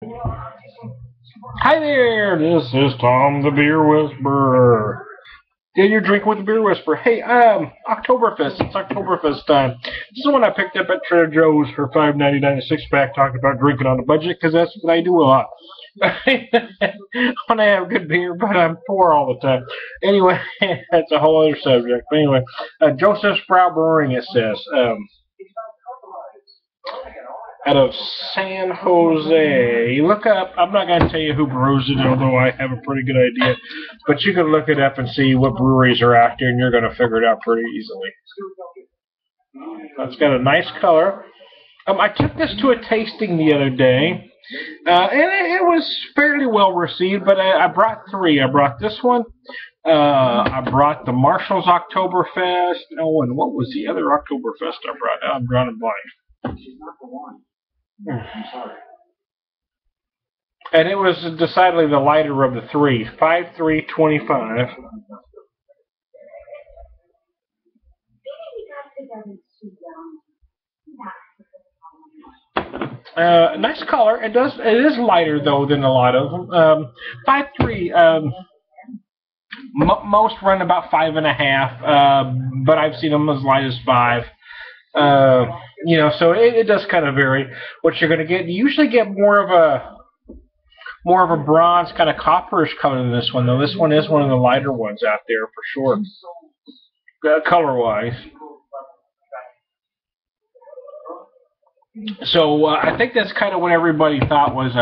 Hi there, this is Tom the Beer Whisperer. Get your drink with the Beer Whisperer. Hey, Oktoberfest. It's Oktoberfest time. This is one I picked up at Trader Joe's for $5.99 a six-pack. Talking about drinking on a budget, because that's what I do a lot. When I have good beer, but I'm poor all the time. Anyway, that's a whole other subject. But anyway, Joseph's Brau Brewing, it says. Out of San Jose. Look up, I'm not going to tell you who brews it, although I have a pretty good idea, but you can look it up and see what breweries are out there, and you're going to figure it out pretty easily. It's got a nice color. I took this to a tasting the other day, and it was fairly well received, but I brought three. I brought this one. I brought the Marshall's Oktoberfest. Oh, and what was the other Oktoberfest I brought? I'm drawing a blank. And it was decidedly the lighter of the three. 5.325. Nice color. It is lighter though than a lot of them. 5.3. Most run about 5.5. But I've seen them as light as 5. So it does kind of vary what you're going to get. You usually get more of a bronze kind of copperish color than this one, though. This one is one of the lighter ones out there for sure, color-wise. So I think that's kind of what everybody thought was.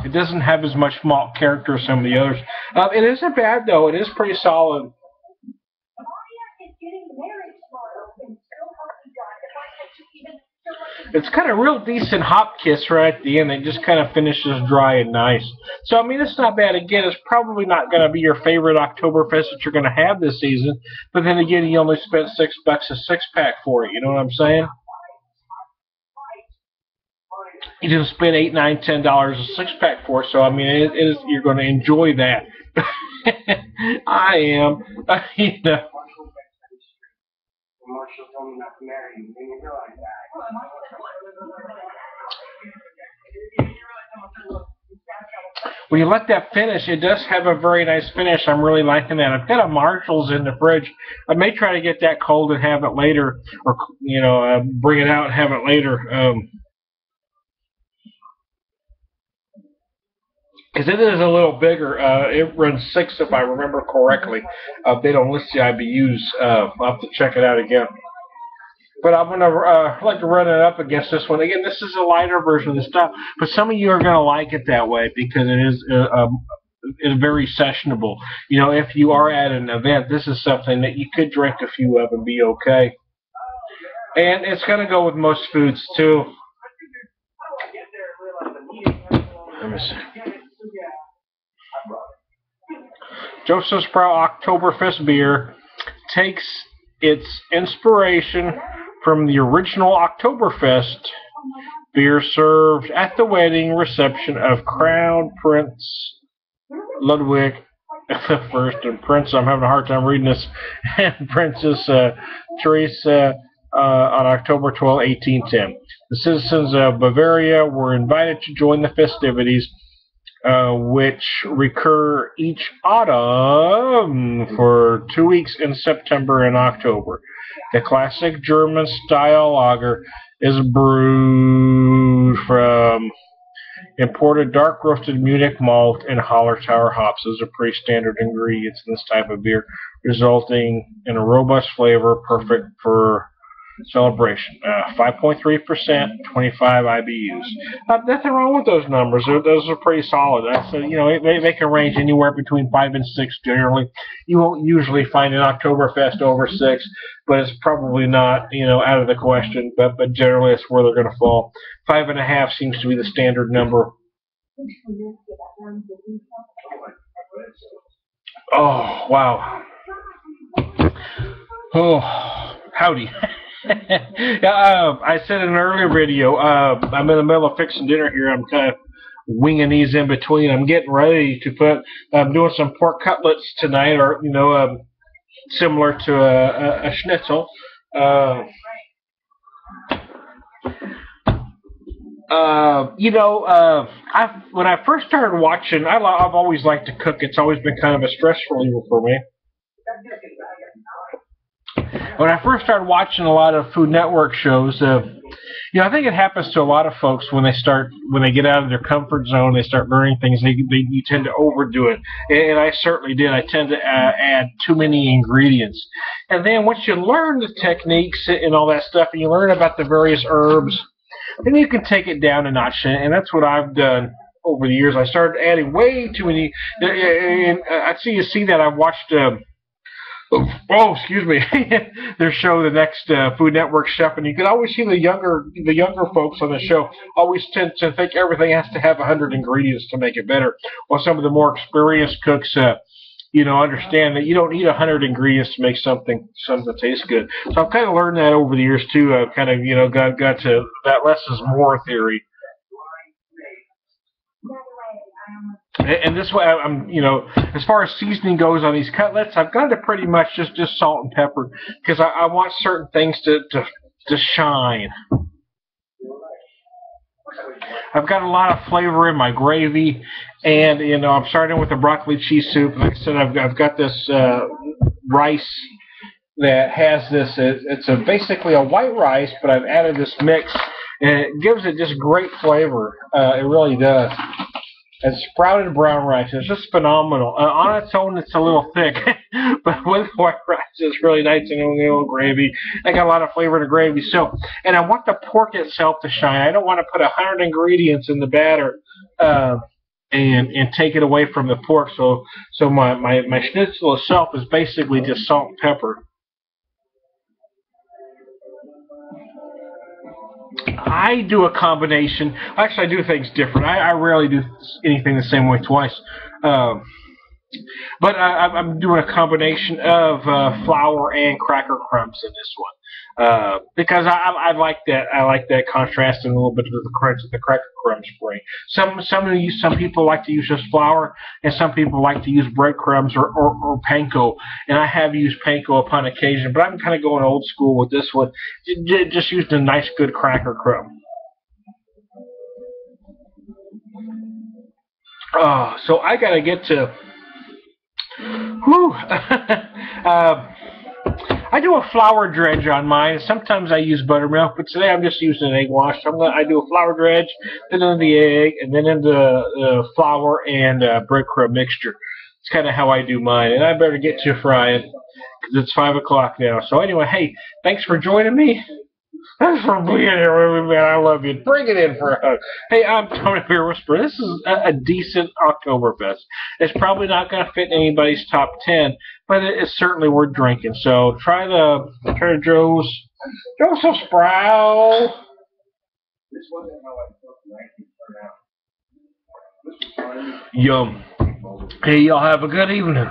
It doesn't have as much malt character as some of the others. It isn't bad though. It is pretty solid. It's got a real decent hop kiss right at the end. It just kind of finishes dry and nice. So, I mean, it's not bad. Again, it's probably not going to be your favorite Oktoberfest that you're going to have this season. But then again, you only spent $6 a six-pack for it. You know what I'm saying? You didn't spend $8, $9, $10 a six-pack for it. So, I mean, you're going to enjoy that. I am. Marshall told me not to marry you. Didn't you realize that? When you let that finish, it does have a very nice finish. I'm really liking that. I've got a Marshall's in the fridge. I may try to get that cold and have it later, or bring it out and have it later. Because it is a little bigger. It runs 6 if I remember correctly. They don't list the IBUs. I'll have to check it out again. But I'm going to like to run it up against this one. Again, this is a lighter version of the stuff. But some of you are going to like it that way because it is very sessionable. You know, if you are at an event, this is something that you could drink a few of and be okay. And it's going to go with most foods, too. Let me see. Joseph's Brau Oktoberfest Beer takes its inspiration from the original Oktoberfest beer served at the wedding reception of Crown Prince Ludwig I and Prince, I'm having a hard time reading this, and Princess Teresa on October 12, 1810. The citizens of Bavaria were invited to join the festivities, which recur each autumn for 2 weeks in September and October. The classic German-style lager is brewed from imported dark roasted Munich malt and Hallertauer hops. Those are pretty standard ingredients in this type of beer, resulting in a robust flavor perfect for celebration. 5.3%, 25 IBUs. Nothing wrong with those numbers. Those are pretty solid. They can range anywhere between 5 and 6 generally. You won't usually find an Oktoberfest over 6, but it's probably not, out of the question. But generally, it's where they're going to fall. 5.5 seems to be the standard number. Oh, wow. Oh, howdy. I said in an earlier video, I'm in the middle of fixing dinner here. I'm kind of winging these in between. I'm getting ready to I'm doing some pork cutlets tonight, or, similar to a Schnitzel. When I first started watching, I've always liked to cook. It's always been kind of a stress reliever for me. When I first started watching a lot of Food Network shows, I think it happens to a lot of folks when they get out of their comfort zone, they start learning things. You tend to overdo it, and I certainly did. I tend to add too many ingredients, and then once you learn the techniques and all that stuff, and you learn about the various herbs, then you can take it down a notch, and that's what I've done over the years. I started adding way too many. And I see that I've watched. Excuse me. Their show, the next Food Network chef, and you can always see the younger folks on the show always tend to think everything has to have 100 ingredients to make it better. While some of the more experienced cooks, understand that you don't need 100 ingredients to make something taste good. So I've kind of learned that over the years too. I've kind of got to that less is more theory. And this way, as far as seasoning goes on these cutlets, I've gone to pretty much just salt and pepper because I want certain things to shine. I've got a lot of flavor in my gravy, and I'm starting with a broccoli cheese soup. Like I said, I've got this rice that has this. It's basically a white rice, but I've added this mix, and it gives it just great flavor. It really does. It's sprouted brown rice. It's just phenomenal. On its own, it's a little thick, but with white rice, it's really nice and a little gravy. I got a lot of flavor in the gravy. So, and I want the pork itself to shine. I don't want to put 100 ingredients in the batter and take it away from the pork. So my schnitzel itself is basically just salt and pepper. I do a combination. Actually, I do things different. I rarely do anything the same way twice. But I'm doing a combination of flour and cracker crumbs in this one because I like that. I like that contrast and a little bit of the crunch that the cracker crumbs bring. Some people like to use just flour, and some people like to use breadcrumbs or panko. And I have used panko upon occasion, but I'm kind of going old school with this one. Just using a nice, good cracker crumb. So I gotta get to. Whew. I do a flour dredge on mine. Sometimes I use buttermilk, but today I'm just using an egg wash. I do a flour dredge, then into the egg, and then into the flour and breadcrumb mixture. It's kind of how I do mine. And I better get to frying because it's 5 o'clock now. So anyway, hey, thanks for joining me. Thanks for being here with me, man. I love you. Bring it in for a hug. Hey, I'm Tony Beer Whisperer. This is a decent Oktoberfest. It's probably not going to fit in anybody's top 10, but it's certainly worth drinking. So try Joseph's Brau. Yum. Hey, y'all have a good evening.